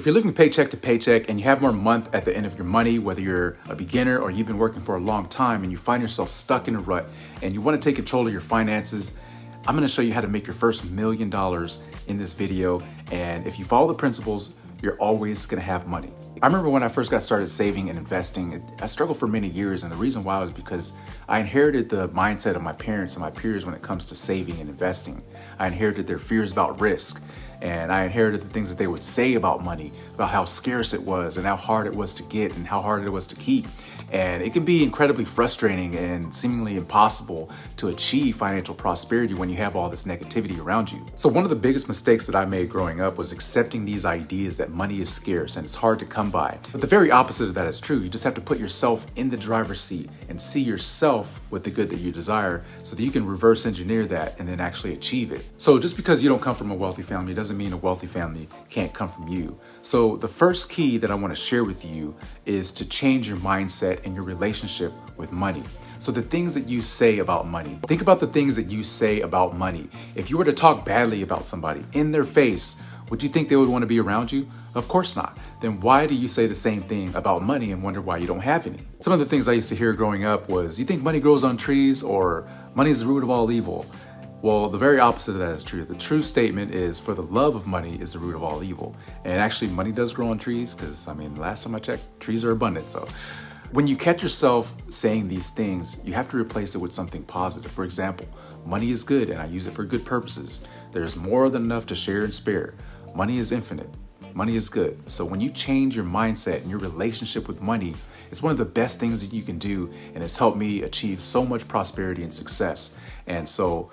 If you're living paycheck to paycheck and you have more month at the end of your money, whether you're a beginner or you've been working for a long time and you find yourself stuck in a rut and you want to take control of your finances, I'm going to show you how to make your first $1 million in this video. And if you follow the principles, you're always going to have money. I remember when I first got started saving and investing, I struggled for many years. And the reason why was because I inherited the mindset of my parents and my peers when it comes to saving and investing. I inherited their fears about risk. And I inherited the things that they would say about money, about how scarce it was and how hard it was to get and how hard it was to keep. And it can be incredibly frustrating and seemingly impossible to achieve financial prosperity when you have all this negativity around you. So one of the biggest mistakes that I made growing up was accepting these ideas that money is scarce and it's hard to come by. But the very opposite of that is true. You just have to put yourself in the driver's seat and see yourself with the good that you desire so that you can reverse engineer that and then actually achieve it. So just because you don't come from a wealthy family doesn't mean a wealthy family can't come from you. So the first key that I want to share with you is to change your mindset and your relationship with money. So the things that you say about money, think about the things that you say about money. If you were to talk badly about somebody in their face, would you think they would want to be around you? Of course not. Then why do you say the same thing about money and wonder why you don't have any? Some of the things I used to hear growing up was, you think money grows on trees, or money is the root of all evil? Well, the very opposite of that is true. The true statement is, for the love of money is the root of all evil. And actually money does grow on trees because, last time I checked, trees are abundant. So when you catch yourself saying these things, you have to replace it with something positive. For example, money is good and I use it for good purposes. There's more than enough to share and spare. Money is infinite. Money is good. So when you change your mindset and your relationship with money, it's one of the best things that you can do. And it's helped me achieve so much prosperity and success. And so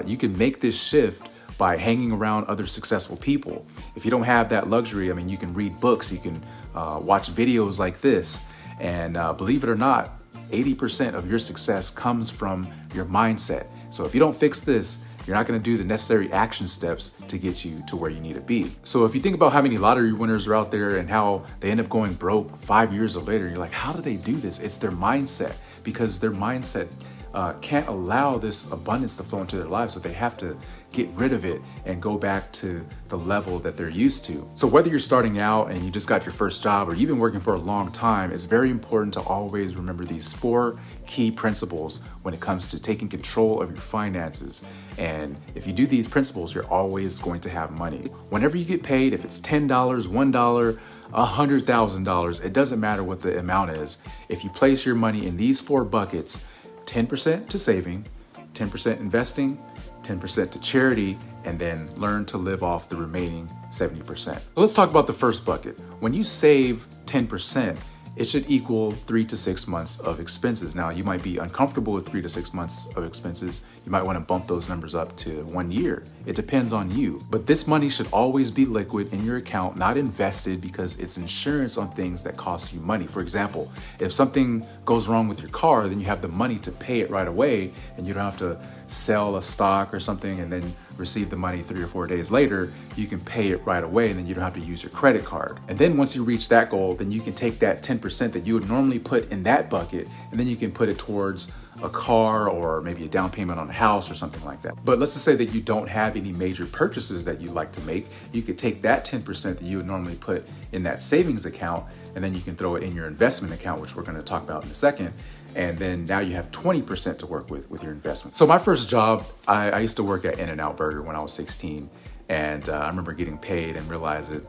you can make this shift by hanging around other successful people. If you don't have that luxury, you can read books, you can watch videos like this. And believe it or not, 80% of your success comes from your mindset. So if you don't fix this, you're not going to do the necessary action steps to get you to where you need to be. So if you think about how many lottery winners are out there and how they end up going broke 5 years later, you're like, how do they do this? It's their mindset, because their mindset can't allow this abundance to flow into their lives. So they have to get rid of it and go back to the level that they're used to. So whether you're starting out and you just got your first job or you've been working for a long time, it's very important to always remember these 4 key principles when it comes to taking control of your finances. And if you do these principles, you're always going to have money. Whenever you get paid, if it's $10, $1, $100,000, it doesn't matter what the amount is. If you place your money in these 4 buckets, 10% to saving, 10% investing, 10% to charity, and then learn to live off the remaining 70%. So let's talk about the first bucket. When you save 10%, it should equal 3 to 6 months of expenses. Now, you might be uncomfortable with 3 to 6 months of expenses. You might want to bump those numbers up to 1 year. It depends on you. But this money should always be liquid in your account, not invested, because it's insurance on things that cost you money. For example, if something goes wrong with your car, then you have the money to pay it right away, and you don't have to sell a stock or something and then receive the money 3 or 4 days later. You can pay it right away, and then you don't have to use your credit card. And then once you reach that goal, then you can take that 10% that you would normally put in that bucket, and then you can put it towards a car or maybe a down payment on a house or something like that. But let's just say that you don't have any major purchases that you'd like to make. You could take that 10% that you would normally put in that savings account, and then you can throw it in your investment account, which we're going to talk about in a second. And then now you have 20% to work with your investment. So my first job, I used to work at In-N-Out Burger when I was 16. And I remember getting paid and realized that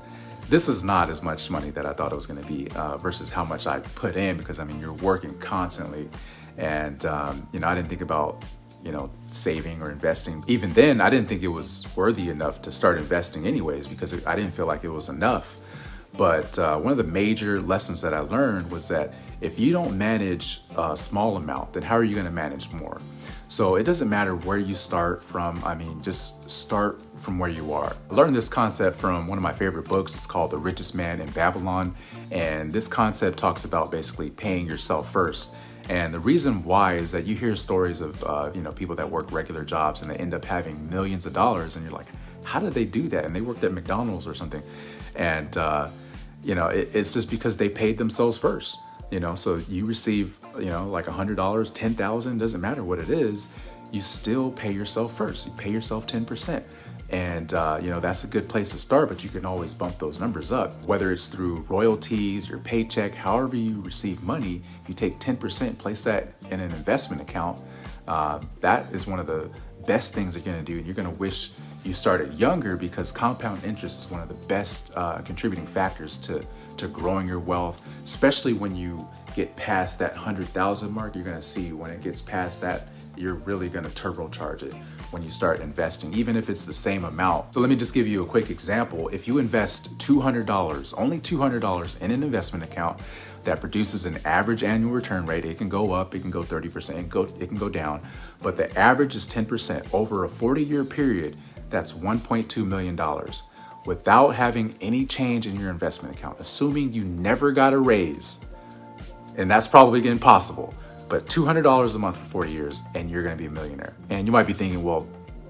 this is not as much money that I thought it was going to be versus how much I put in, because you're working constantly. And, I didn't think about, saving or investing. Even then, I didn't think it was worthy enough to start investing anyways, because I didn't feel like it was enough. But one of the major lessons that I learned was that if you don't manage a small amount, then how are you going to manage more? So it doesn't matter where you start from. Just start from where you are. I learned this concept from one of my favorite books. It's called The Richest Man in Babylon. And this concept talks about basically paying yourself first. And the reason why is that you hear stories of people that work regular jobs and they end up having millions of dollars, and you're like, how did they do that? And they worked at McDonald's or something. And it's just because they paid themselves first. So you receive, like $100, 10,000, doesn't matter what it is, you still pay yourself first. You pay yourself 10%. And, that's a good place to start, but you can always bump those numbers up, whether it's through royalties, your paycheck, however you receive money. If you take 10%, place that in an investment account, that is one of the best things you're going to do. And you're going to wish you started younger, because compound interest is one of the best contributing factors to growing your wealth, especially when you get past that 100,000 mark. You're going to see when it gets past that, you're really going to turbocharge it when you start investing, even if it's the same amount. So let me just give you a quick example. If you invest $200, only $200 in an investment account that produces an average annual return rate, it can go up, it can go 30%, it can go down, but the average is 10% over a 40-year period. That's $1.2 million without having any change in your investment account, assuming you never got a raise. And that's probably impossible. But $200 a month for 40 years and you're going to be a millionaire. And you might be thinking, well,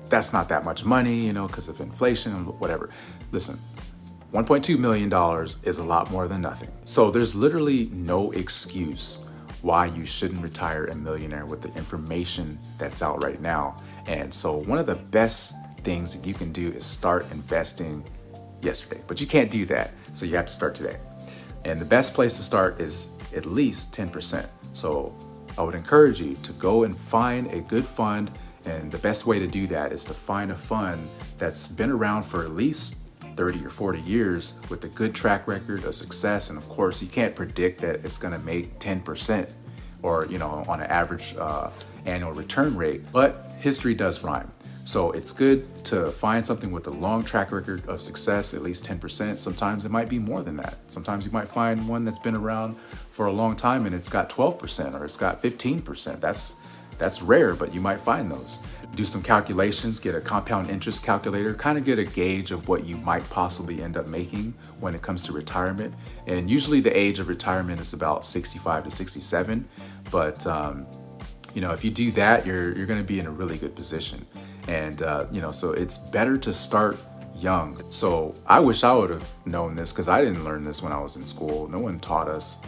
that's not that much money, because of inflation and whatever. Listen, $1.2 million is a lot more than nothing. So there's literally no excuse why you shouldn't retire a millionaire with the information that's out right now. And so one of the best things that you can do is start investing yesterday, but you can't do that. So you have to start today. And the best place to start is at least 10%. So I would encourage you to go and find a good fund. And the best way to do that is to find a fund that's been around for at least 30 or 40 years with a good track record of success. And of course, you can't predict that it's going to make 10% or, on an average annual return rate, but history does rhyme. So it's good to find something with a long track record of success, at least 10%. Sometimes it might be more than that. Sometimes you might find one that's been around for a long time and it's got 12% or it's got 15%. That's rare, but you might find those. Do some calculations, get a compound interest calculator, kind of get a gauge of what you might possibly end up making when it comes to retirement. And usually the age of retirement is about 65 to 67. But, if you do that, you're going to be in a really good position. And, so it's better to start young. So I wish I would have known this, because I didn't learn this when I was in school. No one taught us,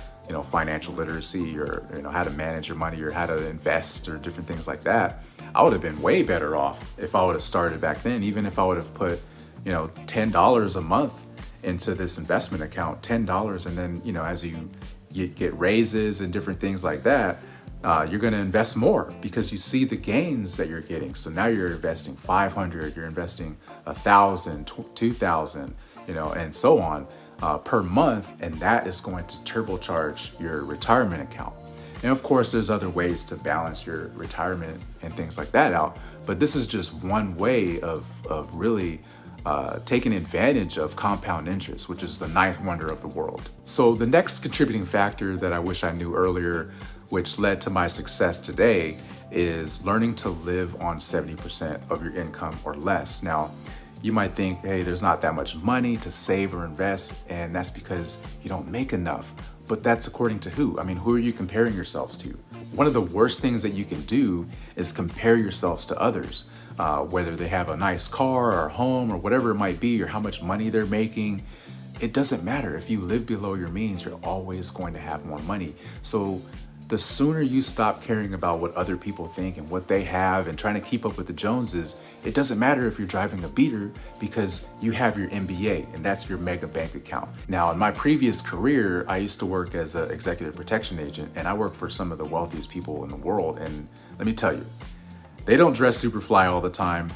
financial literacy or, how to manage your money or how to invest or different things like that. I would have been way better off if I would have started back then, even if I would have put, $10 a month into this investment account, $10. And then, as you get raises and different things like that, you're going to invest more because you see the gains that you're getting. So now you're investing 500, you're investing 1,000, 2,000, and so on per month. And that is going to turbocharge your retirement account. And of course, there's other ways to balance your retirement and things like that out. But this is just one way of really taking advantage of compound interest, which is the ninth wonder of the world. So the next contributing factor that I wish I knew earlier, which led to my success today, is learning to live on 70% of your income or less. Now, you might think, hey, there's not that much money to save or invest, and that's because you don't make enough. But that's according to who? I mean, who are you comparing yourselves to? One of the worst things that you can do is compare yourselves to others, whether they have a nice car or a home or whatever it might be, or how much money they're making. It doesn't matter. If you live below your means, you're always going to have more money. So the sooner you stop caring about what other people think and what they have and trying to keep up with the Joneses, it doesn't matter if you're driving a beater, because you have your MBA and that's your mega bank account. Now, in my previous career, I used to work as an executive protection agent, and I worked for some of the wealthiest people in the world. And let me tell you, they don't dress super fly all the time.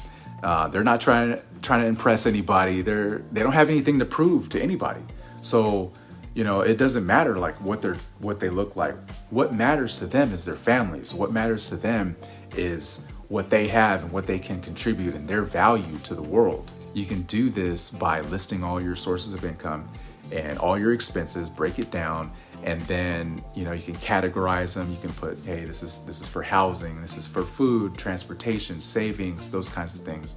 They're not trying to impress anybody. They don't have anything to prove to anybody. So, it doesn't matter like what they look like. What matters to them is their families. What matters to them is what they have and what they can contribute and their value to the world. You can do this by listing all your sources of income and all your expenses, break it down, and then, you can categorize them. You can put, hey, this is for housing, this is for food, transportation, savings, those kinds of things.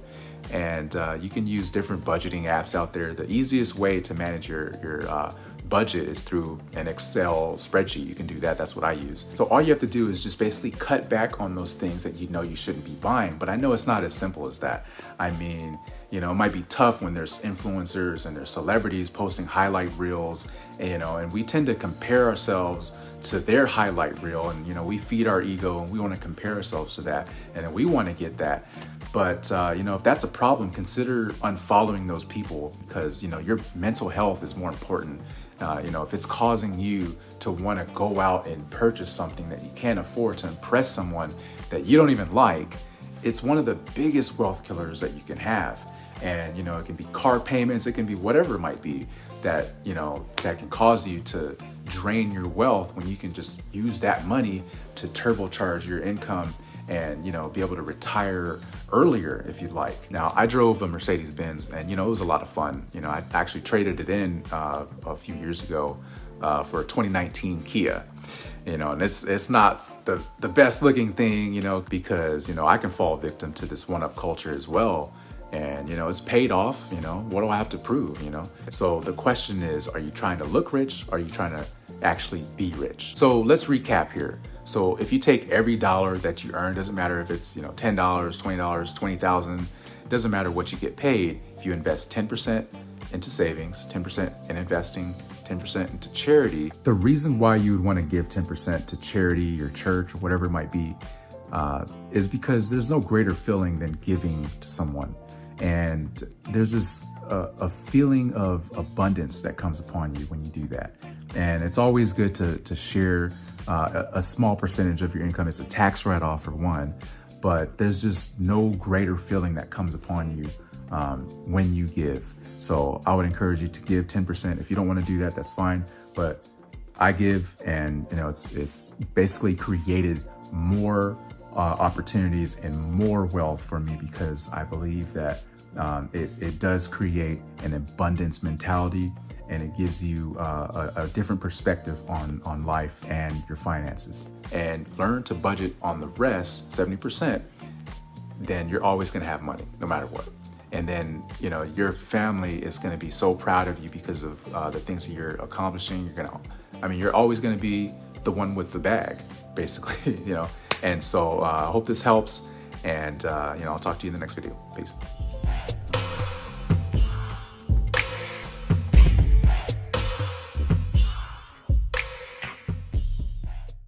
And you can use different budgeting apps out there. The easiest way to manage your budget is through an Excel spreadsheet. You can do that. That's what I use. So all you have to do is just basically cut back on those things that you shouldn't be buying. But I know it's not as simple as that. I mean, You know, it might be tough when there's influencers and there's celebrities posting highlight reels, and we tend to compare ourselves to their highlight reel, and we feed our ego and we want to compare ourselves to that, and then we want to get that. But if that's a problem, consider unfollowing those people, because your mental health is more important. If it's causing you to want to go out and purchase something that you can't afford to impress someone that you don't even like, it's one of the biggest wealth killers that you can have. And it can be car payments, it can be whatever it might be that that can cause you to drain your wealth, when you can just use that money to turbocharge your income and be able to retire earlier if you'd like. Now, I drove a Mercedes-Benz, and it was a lot of fun. I actually traded it in a few years ago for a 2019 Kia. And it's not the best looking thing, because I can fall victim to this one-up culture as well. And it's paid off. What do I have to prove? So the question is, are you trying to look rich? Or are you trying to actually be rich? So let's recap here. So if you take every dollar that you earn, doesn't matter if it's $10, $20, 20,000, doesn't matter what you get paid. If you invest 10% into savings, 10% in investing, 10% into charity. The reason why you would want to give 10% to charity, your church, or whatever it might be, is because there's no greater feeling than giving to someone. And there's this a feeling of abundance that comes upon you when you do that. And it's always good to share a small percentage of your income. It's a tax write-off for one, but there's just no greater feeling that comes upon you when you give. So I would encourage you to give 10%. If you don't want to do that, that's fine. But I give, and it's basically created more opportunities and more wealth for me, because I believe that it does create an abundance mentality, and it gives you a different perspective on life and your finances. And learn to budget on the rest, 70%, then you're always going to have money no matter what. And then your family is going to be so proud of you because of the things that you're accomplishing. You're always going to be the one with the bag, basically. And so I hope this helps, and I'll talk to you in the next video. Peace.